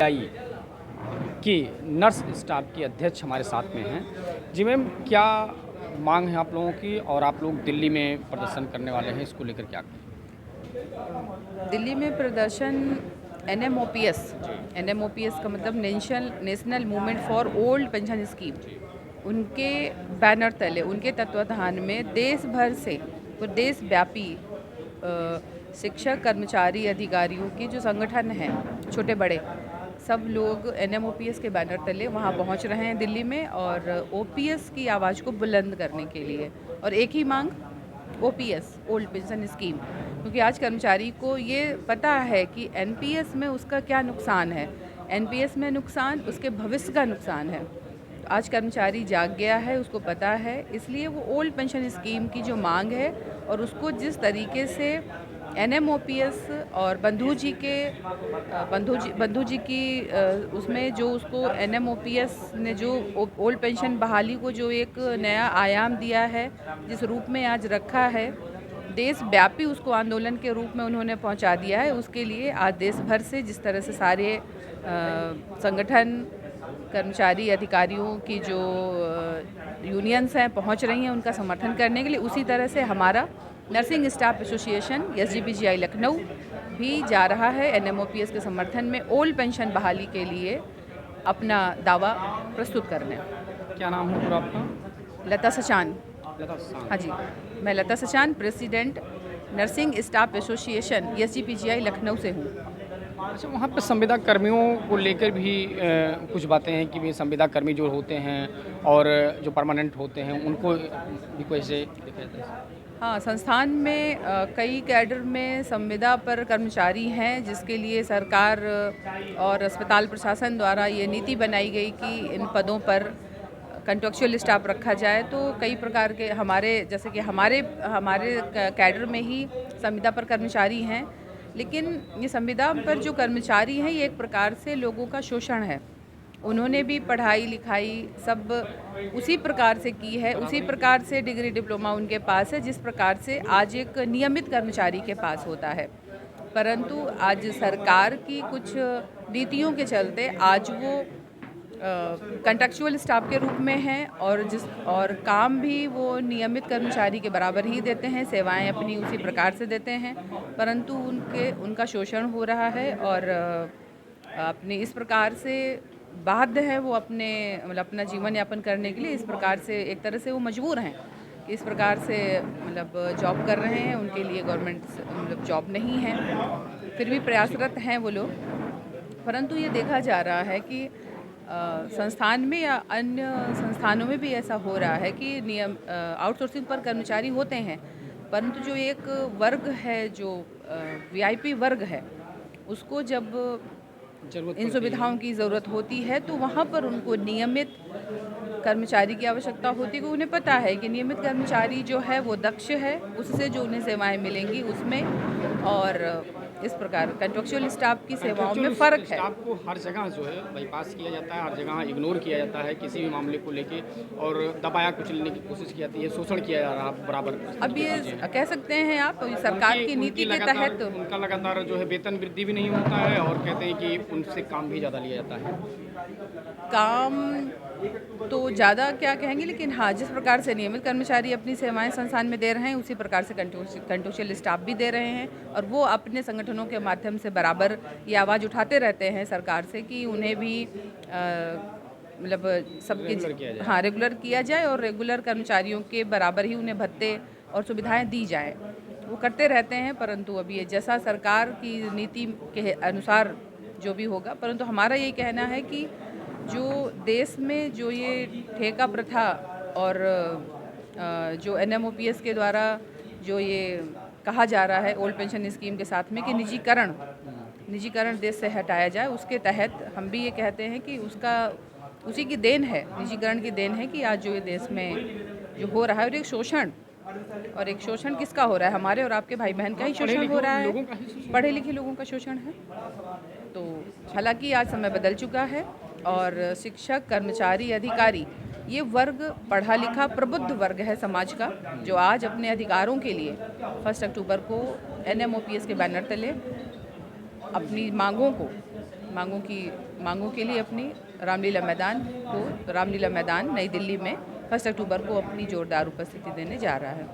PGI की nurse staff की अध्यक्ष हमारे साथ में हैं। जी मैम, क्या मांग है आप लोगों की और आप लोग दिल्ली में प्रदर्शन करने वाले हैं, इसको लेकर क्या कहें? दिल्ली में प्रदर्शन एनएमओपीएस का मतलब national movement for old pension scheme, उनके बैनर तले, उनके तत्वाधान में देश भर से देशव्यापी शिक्षक, कर्मचारी, अधिकारियों की जो संगठन हैं, छोटे बड़े, सब लोग एनएमओपीएस के बैनर तले वहाँ पहुँच रहे हैं दिल्ली में, और ओपीएस की आवाज़ को बुलंद करने के लिए। और एक ही मांग, ओपीएस, ओल्ड पेंशन स्कीम, क्योंकि आज कर्मचारी को ये पता है कि एनपीएस में उसका क्या नुकसान है। एनपीएस में नुकसान उसके भविष्य का नुकसान है। तो आज कर्मचारी जाग गया है, उसको पता है, इसलिए वो ओल्ड पेंशन स्कीम की जो मांग है और उसको जिस तरीके से एनएमओपीएस और बंधु जी की उसमें जो उसको एनएमओपीएस ने जो ओल्ड पेंशन बहाली को जो एक नया आयाम दिया है, जिस रूप में आज रखा है, देशव्यापी उसको आंदोलन के रूप में उन्होंने पहुंचा दिया है। उसके लिए आज देश भर से जिस तरह से सारे संगठन, कर्मचारी, अधिकारियों की जो यूनियंस हैं पहुंच रही हैं उनका समर्थन करने के लिए, उसी तरह से हमारा nursing staff association SGPGI Lucknow भी जा रहा है एनएमओपीएस के समर्थन में ओल्ड पेंशन बहाली के लिए अपना दावा प्रस्तुत करने। क्या नाम है पूरा आपका? लता सचान। लता साहब। हाँ जी, मैं Lata Sachan, president nursing staff association SGPGI Lucknow से हूँ। अच्छा, वहाँ पे संविदा कर्मियों को लेकर भी कुछ बातें हैं कि वे संविदा कर्मी जो होते हैं और जो परमानेंट होते हैं उनको भी कोई ऐसे देखा जाता है? हाँ, संस्थान में कई कैडर में संविदा पर कर्मचारी हैं, जिसके लिए सरकार और अस्पताल प्रशासन द्वारा ये नीति बनाई गई कि इन पदों पर कंट्रेक्चुअल स्टाफ रखा जाए। तो कई प्रकार के हमारे, जैसे कि हमारे कैडर में ही संविदा पर कर्मचारी हैं, लेकिन ये संविदा पर जो कर्मचारी हैं ये एक प्रकार से लोगों का शोषण है। उन्होंने भी पढ़ाई लिखाई सब उसी प्रकार से की है, उसी प्रकार से डिग्री डिप्लोमा उनके पास है जिस प्रकार से आज एक नियमित कर्मचारी के पास होता है। परंतु आज सरकार की कुछ नीतियों के चलते आज वो कंट्रेक्चुअल स्टाफ के रूप में हैं, और काम भी वो नियमित कर्मचारी के बराबर ही देते हैं, सेवाएं अपनी उसी प्रकार से देते हैं, परंतु उनका शोषण हो रहा है। और अपने इस प्रकार से बाध्य है वो अपना जीवन यापन करने के लिए, इस प्रकार से एक तरह से वो मजबूर हैं, इस प्रकार से जॉब कर रहे हैं, उनके लिए गवर्नमेंट जॉब नहीं है, फिर भी प्रयासरत हैं वो लोग। परंतु ये देखा जा रहा है कि संस्थान में या अन्य संस्थानों में भी ऐसा हो रहा है कि आउटसोर्सिंग पर कर्मचारी होते हैं, परंतु जो एक वर्ग है, जो वीआईपी वर्ग है, उसको जब इन सुविधाओं की ज़रूरत होती है तो वहाँ पर उनको नियमित कर्मचारी की आवश्यकता होती है, क्योंकि उन्हें पता है कि नियमित कर्मचारी जो है वो दक्ष है, उससे जो उन्हें सेवाएं मिलेंगी उसमें, और इस प्रकार कंट्रेक्चुअल स्टाफ की सेवाओं में फ़र्क है। स्टाफ को हर जगह जो है बाईपास किया जाता है, हर जगह इग्नोर किया जाता है किसी भी मामले को लेके, और दबाया कुचलने की कोशिश की जाती है, शोषण किया जा रहा है बराबर। अब ये कह सकते हैं आप, सरकार की नीति के तहत उनका लगातार जो है वेतन वृद्धि भी नहीं होता है, और कहते हैं कि उनसे काम भी ज़्यादा लिया जाता है। काम तो ज़्यादा क्या कहेंगे, लेकिन हाँ, जिस प्रकार से नियमित कर्मचारी अपनी सेवाएं संस्थान में दे रहे हैं, उसी प्रकार से कंट्रेक्चुअल स्टाफ भी दे रहे हैं, और वो अपने संगठनों के माध्यम से बराबर ये आवाज़ उठाते रहते हैं सरकार से कि उन्हें भी सबके हाँ रेगुलर किया जाए, और रेगुलर कर्मचारियों के बराबर ही उन्हें भत्ते और सुविधाएं दी जाएं। वो करते रहते हैं, परंतु अभी ये जैसा सरकार की नीति के अनुसार जो भी होगा, परंतु हमारा यही कहना है कि जो देश में जो ये ठेका प्रथा और जो एनएमओपीएस के द्वारा जो ये कहा जा रहा है ओल्ड पेंशन स्कीम के साथ में कि निजीकरण देश से हटाया जाए, उसके तहत हम भी ये कहते हैं कि उसी की देन है, निजीकरण की देन है कि आज जो ये देश में जो हो रहा है, और एक शोषण किसका हो रहा है, हमारे और आपके भाई बहन का ही शोषण हो रहा है, पढ़े लिखे लोगों का शोषण है। तो हालांकि आज समय बदल चुका है, और शिक्षक, कर्मचारी, अधिकारी, ये वर्ग पढ़ा लिखा प्रबुद्ध वर्ग है समाज का, जो आज अपने अधिकारों के लिए 1 अक्टूबर को एनएमओपीएस के बैनर तले अपनी मांगों को मांगों के लिए अपनी रामलीला मैदान नई दिल्ली में 1 अक्टूबर को अपनी जोरदार उपस्थिति देने जा रहा है।